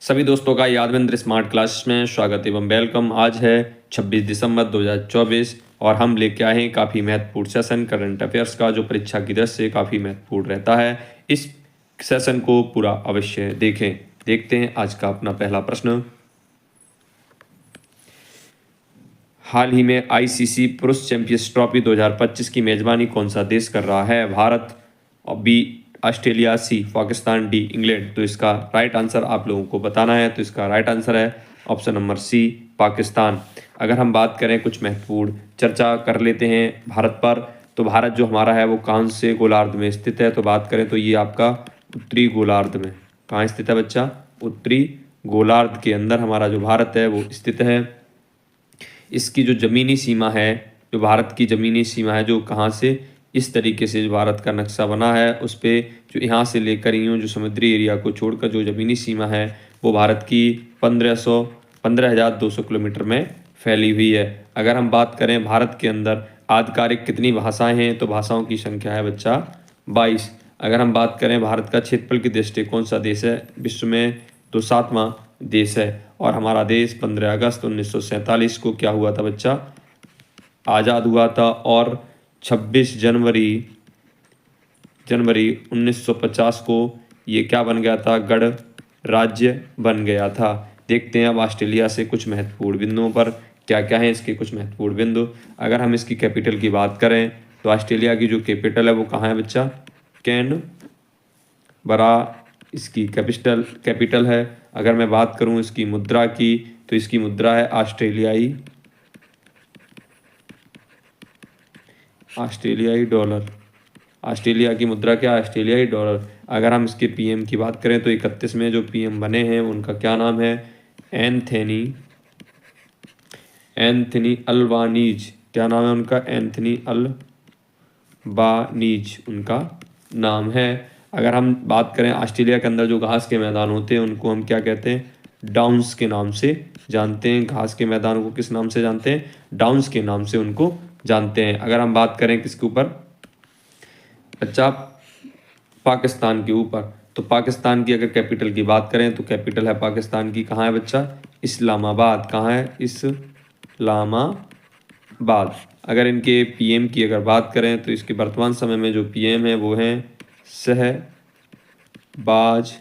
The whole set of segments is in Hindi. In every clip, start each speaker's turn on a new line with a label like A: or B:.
A: सभी दोस्तों का यादविंद्र स्मार्ट क्लास में स्वागत एवं वेलकम। आज है 26 दिसंबर 2024 और हम लेके आए हैं काफ़ी महत्वपूर्ण सेशन करंट अफेयर्स का, जो परीक्षा की दृष्टि से काफ़ी महत्वपूर्ण रहता है। इस सेशन को पूरा अवश्य देखें। देखते हैं आज का अपना पहला प्रश्न। हाल ही में आईसीसी पुरुष चैंपियंस ट्रॉफी 2025 की मेजबानी कौन सा देश कर रहा है? भारत, और बी ऑस्ट्रेलिया, सी पाकिस्तान, डी इंग्लैंड। तो इसका राइट आंसर आप लोगों को बताना है। तो इसका राइट आंसर है ऑप्शन नंबर सी, पाकिस्तान। अगर हम बात करें, कुछ महत्वपूर्ण चर्चा कर लेते हैं भारत पर। तो भारत जो हमारा है वो कौन से गोलार्ध में स्थित है? तो बात करें तो ये आपका उत्तरी गोलार्ध में। कहाँ स्थित है बच्चा? उत्तरी गोलार्ध के अंदर हमारा जो भारत है वो स्थित है। इसकी जो ज़मीनी सीमा है, जो भारत की ज़मीनी सीमा है, जो कहाँ से इस तरीके से जो भारत का नक्शा बना है उस पे जो यहाँ से लेकर यूँ जो समुद्री एरिया को छोड़कर जो ज़मीनी सीमा है वो भारत की 15,200 किलोमीटर में फैली हुई है। अगर हम बात करें भारत के अंदर आधिकारिक कितनी भाषाएं हैं, तो भाषाओं की संख्या है बच्चा 22। अगर हम बात करें भारत का क्षेत्रफल की दृष्टि कौन सा देश है विश्व में, तो 7वां देश है। और हमारा देश 15 अगस्त 1947 को क्या हुआ था बच्चा? आज़ाद हुआ था। और 26 जनवरी 1950 को ये क्या बन गया था? गणराज्य बन गया था। देखते हैं अब ऑस्ट्रेलिया से कुछ महत्वपूर्ण बिंदुओं पर क्या क्या है इसके कुछ महत्वपूर्ण बिंदु। अगर हम इसकी कैपिटल की बात करें तो ऑस्ट्रेलिया की जो कैपिटल है वो कहाँ है बच्चा? कैनबरा इसकी कैपिटल है। अगर मैं बात करूं इसकी मुद्रा की, तो इसकी मुद्रा है ऑस्ट्रेलियाई डॉलर। ऑस्ट्रेलिया की मुद्रा क्या? ऑस्ट्रेलियाई डॉलर। अगर हम इसके पीएम की बात करें तो 31 में जो पीएम बने हैं उनका क्या नाम है? Anthony Albanese. क्या नाम है उनका? एंथनी अल्बानीज उनका नाम है। अगर हम बात करें ऑस्ट्रेलिया के अंदर जो घास के मैदान होते हैं उनको हम क्या कहते हैं? डाउन्स के नाम से जानते हैं। घास के मैदानों को किस नाम से जानते हैं? डाउन्स के नाम से उनको जानते हैं। अगर हम बात करें किसके ऊपर बच्चा? पाकिस्तान के ऊपर। तो पाकिस्तान की अगर कैपिटल की बात करें तो कैपिटल है पाकिस्तान की कहाँ है बच्चा? इस्लामाबाद। कहाँ है? इस्लामाबाद। अगर इनके पीएम की अगर बात करें तो इसके वर्तमान समय में जो पीएम है वो हैं शहबाज।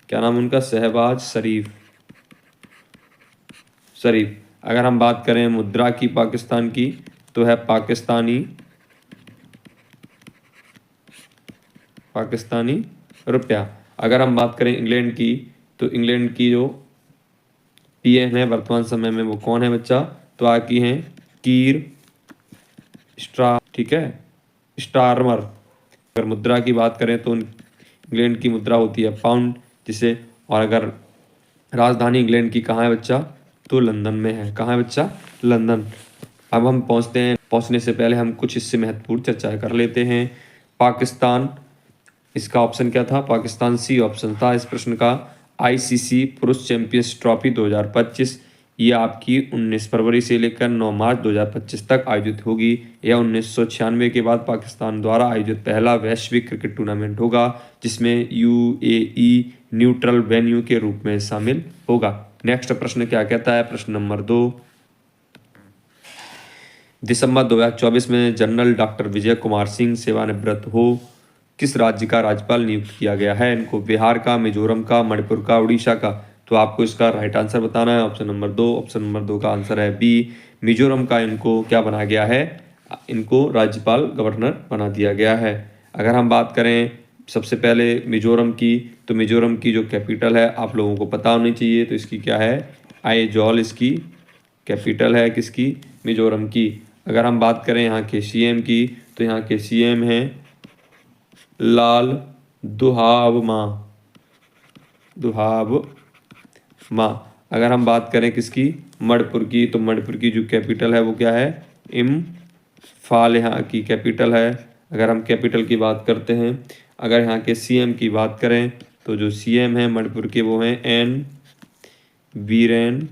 A: क्या नाम उनका? शहबाज शरीफ। अगर हम बात करें मुद्रा की पाकिस्तान की तो है पाकिस्तानी रुपया। अगर हम बात करें इंग्लैंड की तो इंग्लैंड की जो पीएम है वर्तमान समय में वो कौन है बच्चा? तो आकी हैं कीर ठीक है, स्टारमर। अगर मुद्रा की बात करें तो इंग्लैंड की मुद्रा होती है पाउंड जिसे। और अगर राजधानी इंग्लैंड की कहाँ है बच्चा? तो लंदन में है। कहाँ है बच्चा? लंदन। अब हम पहुँचने से पहले हम कुछ इससे महत्वपूर्ण चर्चा कर लेते हैं। पाकिस्तान, इसका ऑप्शन क्या था? पाकिस्तान सी ऑप्शन था इस प्रश्न का। आईसीसी पुरुष चैंपियंस ट्रॉफी 2025 ये आपकी 19 फरवरी से लेकर 9 मार्च 2025 तक आयोजित होगी। यह 1996 के बाद पाकिस्तान द्वारा आयोजित पहला वैश्विक क्रिकेट टूर्नामेंट होगा जिसमें यूएई न्यूट्रल वेन्यू के रूप में शामिल होगा। नेक्स्ट प्रश्न क्या कहता है? प्रश्न नंबर 2। दिसंबर 2024 में जनरल डॉक्टर विजय कुमार सिंह सेवानिवृत्त हो किस राज्य का राज्यपाल नियुक्त किया गया है? इनको बिहार का, मिजोरम का, मणिपुर का, उड़ीसा का। तो आपको इसका राइट आंसर बताना है। Option number 2। ऑप्शन नंबर 2 का आंसर है बी, मिजोरम का इनको क्या बना गया है? इनको राज्यपाल गवर्नर बना दिया गया है। अगर हम बात करें सबसे पहले मिजोरम की, तो मिजोरम की जो कैपिटल है आप लोगों को पता होनी चाहिए। तो इसकी क्या है? आइजॉल इसकी कैपिटल है किसकी? मिजोरम की। अगर हम बात करें यहाँ के सीएम की, तो यहाँ के सीएम हैं लाल दुहावमा। अगर हम बात करें किसकी? मणिपुर की, तो मणिपुर की जो कैपिटल है वो क्या है? इम्फाल यहाँ की कैपिटल है। अगर हम कैपिटल की बात करते हैं, अगर यहाँ के सीएम की बात करें तो जो सीएम है मणिपुर के वो हैं एन बीरेन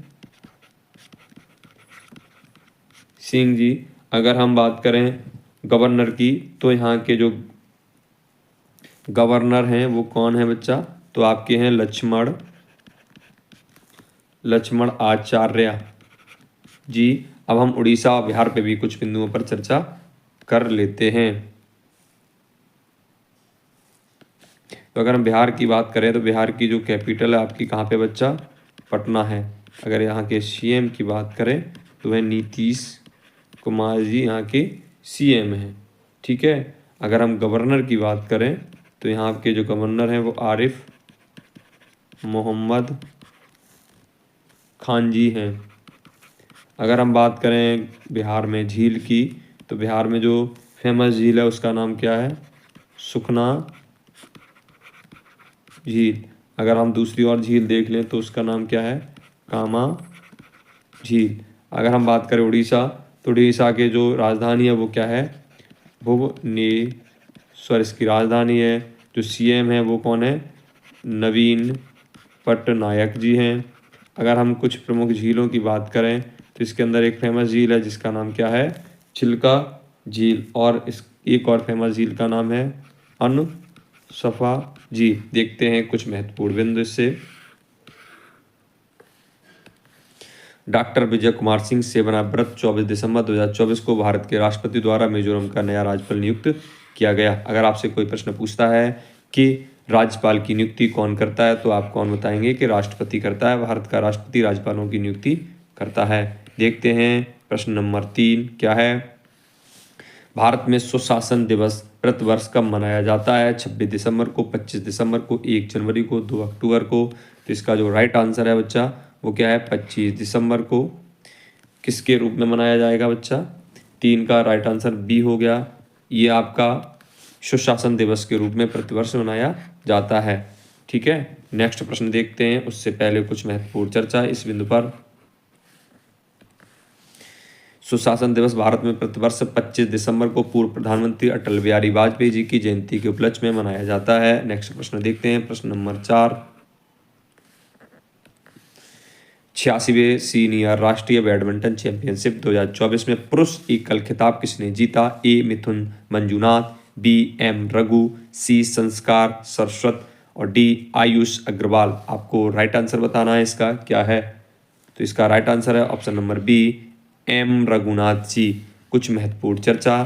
A: सिंह जी। अगर हम बात करें गवर्नर की, तो यहाँ के जो गवर्नर हैं वो कौन है बच्चा? तो आपके हैं लक्ष्मण लक्ष्मण आचार्य जी। अब हम उड़ीसा और बिहार पे भी कुछ बिंदुओं पर चर्चा कर लेते हैं। तो अगर हम बिहार की बात करें तो बिहार की जो कैपिटल है आपकी कहाँ पे बच्चा, पटना है। अगर यहाँ के सीएम की बात करें तो वह नीतीश कुमार जी यहाँ के सीएम हैं, ठीक है। अगर हम गवर्नर की बात करें तो यहाँ के जो गवर्नर हैं वो आरिफ मोहम्मद खान जी हैं। अगर हम बात करें बिहार में झील की तो बिहार में जो फेमस झील है उसका नाम क्या है, सुखना झील। अगर हम दूसरी और झील देख लें तो उसका नाम क्या है, कामा झील। अगर हम बात करें उड़ीसा तो उड़ीसा के जो राजधानी है वो क्या है, भुवनेश्वर इसकी राजधानी है। जो सीएम है वो कौन है, नवीन पटनायक जी हैं। अगर हम कुछ प्रमुख झीलों की बात करें तो इसके अंदर एक फेमस झील है जिसका नाम क्या है, चिल्का झील। और इस एक और फेमस झील का नाम है अनसफा झील। देखते हैं कुछ महत्वपूर्ण बिंदु इससे। डॉक्टर विजय कुमार सिंह सेवानिवृत्त 24 दिसंबर 2024 को भारत के राष्ट्रपति द्वारा मिजोरम का नया राज्यपाल नियुक्त किया गया। अगर आपसे कोई प्रश्न पूछता है कि राज्यपाल की नियुक्ति कौन करता है तो आप कौन बताएंगे कि राष्ट्रपति करता है। भारत का राष्ट्रपति राज्यपालों की नियुक्ति करता है। देखते हैं प्रश्न नंबर 3 क्या है। भारत में सुशासन दिवस प्रतिवर्ष कब मनाया जाता है, 26 दिसंबर को, 25 दिसंबर को, 1 जनवरी को, 2 अक्टूबर को। तो इसका जो राइट आंसर है बच्चा वो क्या है, 25 दिसंबर को। किसके रूप में मनाया जाएगा बच्चा, 3 का राइट आंसर बी हो गया। ये आपका सुशासन दिवस के रूप में प्रतिवर्ष मनाया जाता है, ठीक है। नेक्स्ट प्रश्न देखते हैं, उससे पहले कुछ महत्वपूर्ण चर्चा इस बिंदु पर। सुशासन दिवस भारत में प्रतिवर्ष 25 दिसंबर को पूर्व प्रधानमंत्री अटल बिहारी वाजपेयी जी की जयंती के उपलक्ष्य में मनाया जाता है। नेक्स्ट प्रश्न देखते हैं, प्रश्न नंबर 4। 86वें सीनियर राष्ट्रीय बैडमिंटन चैंपियनशिप 2024 में पुरुष एकल खिताब किसने जीता, ए मिथुन मंजूनाथ, बी एम रघु, सी संस्कार सरस्वत और डी आयुष अग्रवाल। आपको राइट आंसर बताना है इसका क्या है। तो इसका राइट आंसर है option number B, M Raghunath ji. कुछ महत्वपूर्ण चर्चा।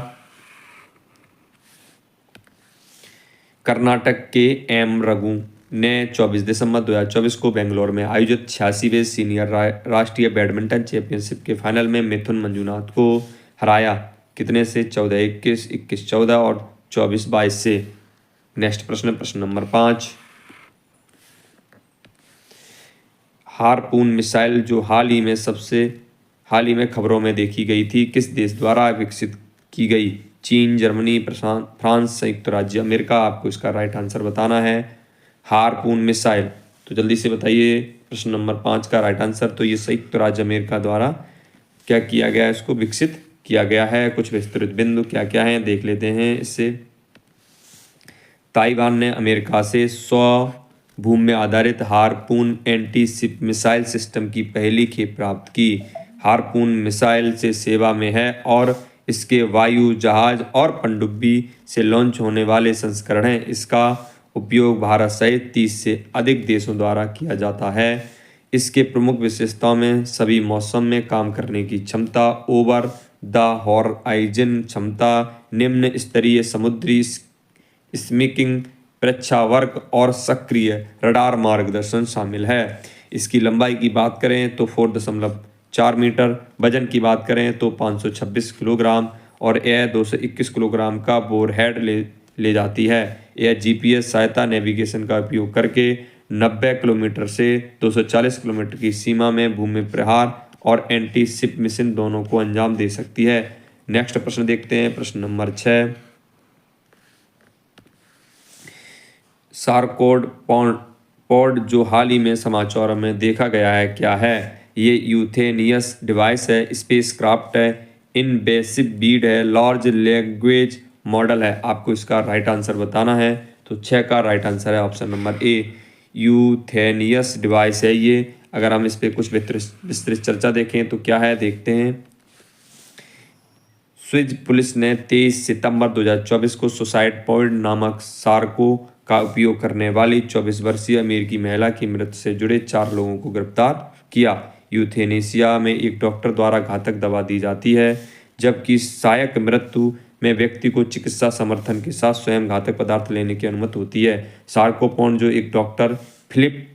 A: कर्नाटक के एम रघु ने 24 दिसंबर 2024 को बेंगलोर में आयोजित 86वें सीनियर राष्ट्रीय बैडमिंटन चैंपियनशिप के फाइनल में मिथुन मंजूनाथ को हराया। कितने से, 14-21, 21-14 और 24-22 से। नेक्स्ट प्रश्न, प्रश्न नंबर 5। हारपून मिसाइल जो हाल ही में खबरों में देखी गई थी, किस देश द्वारा विकसित की गई, चीन, जर्मनी, फ्रांस, संयुक्त राज्य अमेरिका। आपको इसका राइट आंसर बताना है। हारपून मिसाइल, तो जल्दी से बताइए प्रश्न नंबर 5 का राइट आंसर। तो ये संयुक्त राज्य अमेरिका द्वारा क्या किया गया है, इसको विकसित किया गया है। कुछ विस्तृत बिंदु क्या क्या है देख लेते हैं इससे। ताइवान ने अमेरिका से 100 भूमि आधारित हारपून एंटी शिप मिसाइल सिस्टम की पहली खेप प्राप्त की। हारपून मिसाइल से सेवा में है और इसके वायु जहाज और पनडुब्बी से लॉन्च होने वाले संस्करण हैं। इसका उपयोग भारत सहित 30 से अधिक देशों द्वारा किया जाता है। इसके प्रमुख विशेषताओं में सभी मौसम में काम करने की क्षमता, ओवर द हॉराइजन क्षमता, निम्न स्तरीय समुद्री स्मीकिंग प्रक्षावर्ग और सक्रिय रडार मार्गदर्शन शामिल है। इसकी लंबाई की बात करें तो 4.4 मीटर, वजन की बात करें तो 526 किलोग्राम और यह 221 किलोग्राम का बोरहेड ले जाती है। यह जीपीएस सहायता नेविगेशन का उपयोग करके 90 किलोमीटर से 240 किलोमीटर की सीमा में भूमि प्रहार और एंटी शिप मिशन दोनों को अंजाम दे सकती है। नेक्स्ट प्रश्न देखते हैं, प्रश्न नंबर 6। सारकोड पॉड जो हाल ही में समाचारों में देखा गया है क्या है, ये यूथेनियस डिवाइस है, स्पेसक्राफ्ट है, इनवेसिव बीड है, लार्ज लैंग्वेज मॉडल है। आपको इसका राइट आंसर बताना है। तो 6 का राइट आंसर है ऑप्शन नंबर ए, यूथेनियस डिवाइस है ये। अगर हम इस पर कुछ विस्तृत चर्चा देखें तो क्या है देखते हैं। स्विस पुलिस ने 23 सितंबर 2024 को सुसाइड पॉइंट नामक सार्को का उपयोग करने वाली 24 वर्षीय अमेरिकी महिला की मृत्यु से जुड़े 4 लोगों को गिरफ्तार किया। यूथेनेसिया में एक डॉक्टर द्वारा घातक दवा दी जाती है, जबकि सहायक मृत्यु में व्यक्ति को चिकित्सा समर्थन के साथ स्वयं घातक पदार्थ लेने की अनुमति होती है। सार्कोपोन जो एक डॉक्टर फिलिप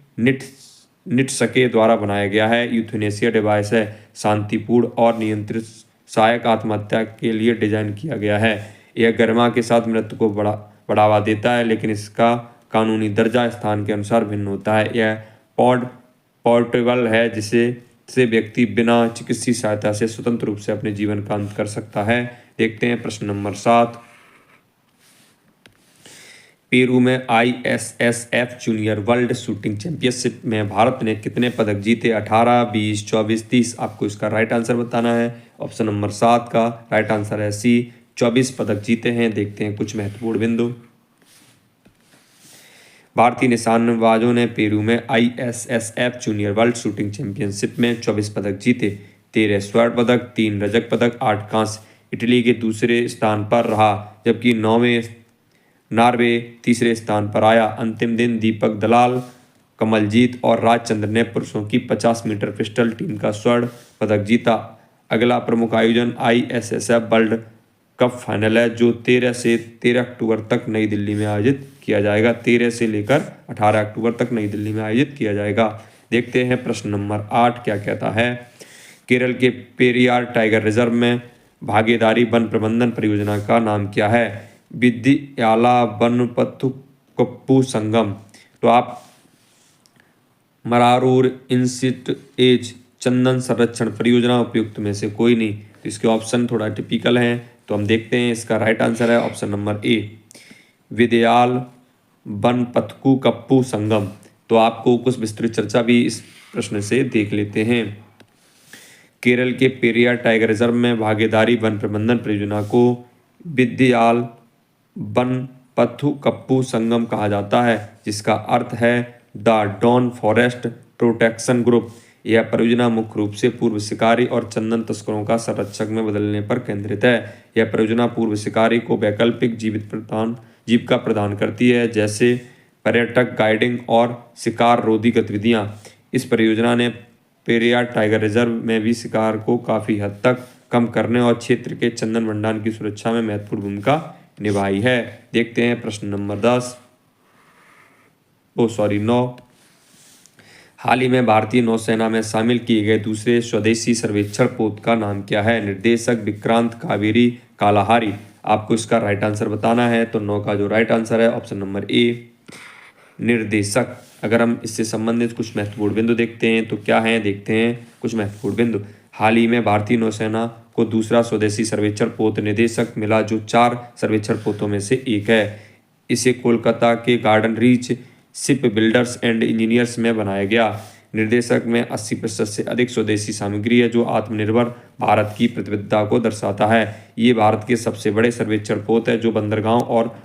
A: निट्सके द्वारा बनाया गया है यूथेनेसिया डिवाइस है, शांतिपूर्ण और नियंत्रित सहायक आत्महत्या के लिए डिजाइन किया गया है। यह गरिमा के साथ मृत्यु को बढ़ावा देता है, लेकिन इसका कानूनी दर्जा स्थान के अनुसार भिन्न होता है। यह पोर्टेबल है, जिसे व्यक्ति बिना चिकित्सीय सहायता से स्वतंत्र रूप से अपने जीवन का अंत कर सकता है। देखते हैं प्रश्न नंबर 7। पेरू में ISSF junior world shooting championship में भारत ने कितने पदक जीते? 18, 20, 24, 30। आपको इसका राइट आंसर बताना है। ऑप्शन नंबर 7 का राइट आंसर है सी, 24 पदक जीते हैं। देखते हैं कुछ महत्वपूर्ण बिंदु। भारतीय निशानेबाजों ने पेरू में ISSF junior world shooting championship में 24 पदक जीते। 13 स्वर्ण पदक, 3 रजत पदक, 8 कांस्य। इटली के दूसरे स्थान पर रहा, जबकि नॉर्वे तीसरे स्थान पर आया। अंतिम दिन दीपक दलाल, कमलजीत और राजचंद्र ने पुरुषों की 50 मीटर पिस्टल टीम का स्वर्ण पदक जीता। अगला प्रमुख आयोजन ISSF वर्ल्ड कप फाइनल है, जो 13 से 13 अक्टूबर तक नई दिल्ली में आयोजित किया जाएगा। 13 से लेकर 18 अक्टूबर तक नई दिल्ली में आयोजित किया जाएगा। देखते हैं प्रश्न नंबर 8 क्या कहता है। केरल के पेरियार टाइगर रिजर्व में भागीदारी वन प्रबंधन परियोजना का नाम क्या है? विद्याला वनपथुकप्पू संगम। तो आप मरारूर इंसिट एज चंदन संरक्षण परियोजना उपयुक्त में से कोई नहीं। तो इसके ऑप्शन थोड़ा टिपिकल हैं, तो हम देखते हैं। इसका राइट आंसर है ऑप्शन नंबर ए, विदयाल वनपथुकप्पू संगम। तो आपको कुछ विस्तृत चर्चा भी इस प्रश्न से देख लेते हैं। केरल के पेरियार टाइगर रिजर्व में भागीदारी वन प्रबंधन परियोजना को विदयाल वनपथुकप्पू संगम कहा जाता है, जिसका अर्थ है the Don forest protection group. यह परियोजना मुख्य रूप से पूर्व शिकारी और चंदन तस्करों का संरक्षक में बदलने पर केंद्रित है। यह परियोजना पूर्व शिकारी को वैकल्पिक जीविका प्रदान करती है, जैसे पर्यटक गाइडिंग और शिकार रोधी गतिविधियां। इस परियोजना ने पेरियार टाइगर रिजर्व में भी शिकार को काफी हद तक कम करने और क्षेत्र के चंदन भंडारण की सुरक्षा में महत्वपूर्ण भूमिका निभाई है। देखते हैं प्रश्न नंबर 9। हाल ही में भारतीय नौसेना में शामिल किए गए दूसरे स्वदेशी सर्वेक्षण पोत का नाम क्या है? निर्देशक विक्रांत कावेरी कालाहारी। आपको इसका राइट आंसर बताना है। तो 9 का जो राइट आंसर है ऑप्शन नंबर ए, निर्देशक। अगर हम इससे संबंधित कुछ महत्वपूर्ण बिंदु देखते हैं तो क्या है, देखते हैं कुछ महत्वपूर्ण बिंदु। हाल ही में भारतीय नौसेना को दूसरा स्वदेशी सर्वेक्षण पोत निर्देशक मिला, जो 4 सर्वेक्षण पोतों में से एक है। इसे कोलकाता के garden reach ship builders and engineers में बनाया गया। निर्देशक में 80% से अधिक स्वदेशी सामग्री है, जो आत्मनिर्भर भारत की प्रतिबद्धता को दर्शाता है। ये भारत के सबसे बड़े सर्वेक्षण पोत है, जो बंदरगाहों और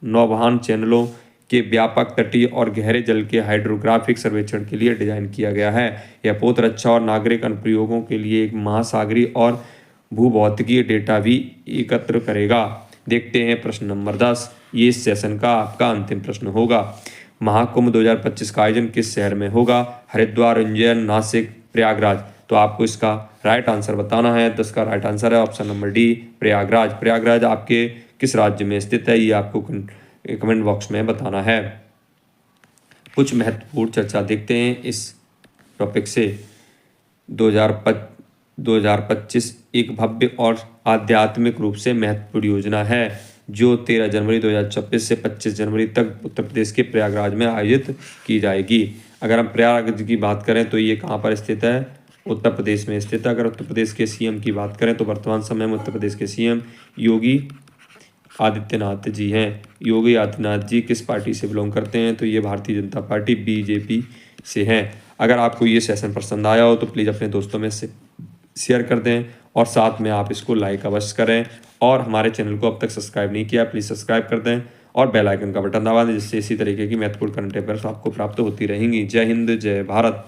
A: नौवहन चैनलों के व्यापक तटीय और गहरे जल के हाइड्रोग्राफिक सर्वेक्षण के लिए डिजाइन किया गया है। यह पोत रक्षा और नागरिक अनुप्रयोगों के लिए एक महासागरीय और भूभौतिकीय डेटा भी एकत्र करेगा। देखते हैं प्रश्न नंबर 10। ये इस सेशन का आपका अंतिम प्रश्न होगा। महाकुंभ 2025 का आयोजन किस शहर में होगा? हरिद्वार, उज्जैन, नासिक, प्रयागराज। तो आपको इसका राइट आंसर बताना है। 10 का राइट आंसर है option number D, Prayagraj. Prayagraj आपके किस राज्य में स्थित है, ये आपको कमेंट बॉक्स में बताना है। कुछ महत्वपूर्ण चर्चा देखते हैं इस टॉपिक से। 2025 एक भव्य और आध्यात्मिक रूप से महत्वपूर्ण योजना है, जो 13 जनवरी 2024 से 25 जनवरी तक उत्तर प्रदेश के प्रयागराज में आयोजित की जाएगी। अगर हम प्रयागराज की बात करें तो ये कहाँ पर स्थित है? उत्तर प्रदेश में स्थित है। अगर उत्तर प्रदेश के सीएम की बात करें तो वर्तमान समय में उत्तर प्रदेश के सीएम योगी आदित्यनाथ जी हैं। योगी आदित्यनाथ जी किस पार्टी से बिलोंग करते हैं? तो ये भारतीय जनता पार्टी BJP से हैं। अगर आपको ये सेशन पसंद आया हो तो प्लीज़ अपने दोस्तों में से शेयर कर दें और साथ में आप इसको लाइक अवश्य करें। और हमारे चैनल को अब तक सब्सक्राइब नहीं किया, प्लीज़ सब्सक्राइब कर दें और बेल आइकन का बटन दबा दें, जिससे इसी तरीके की महत्वपूर्ण करंट अफेयर्स आपको प्राप्त होती रहेंगी। जय हिंद, जय भारत।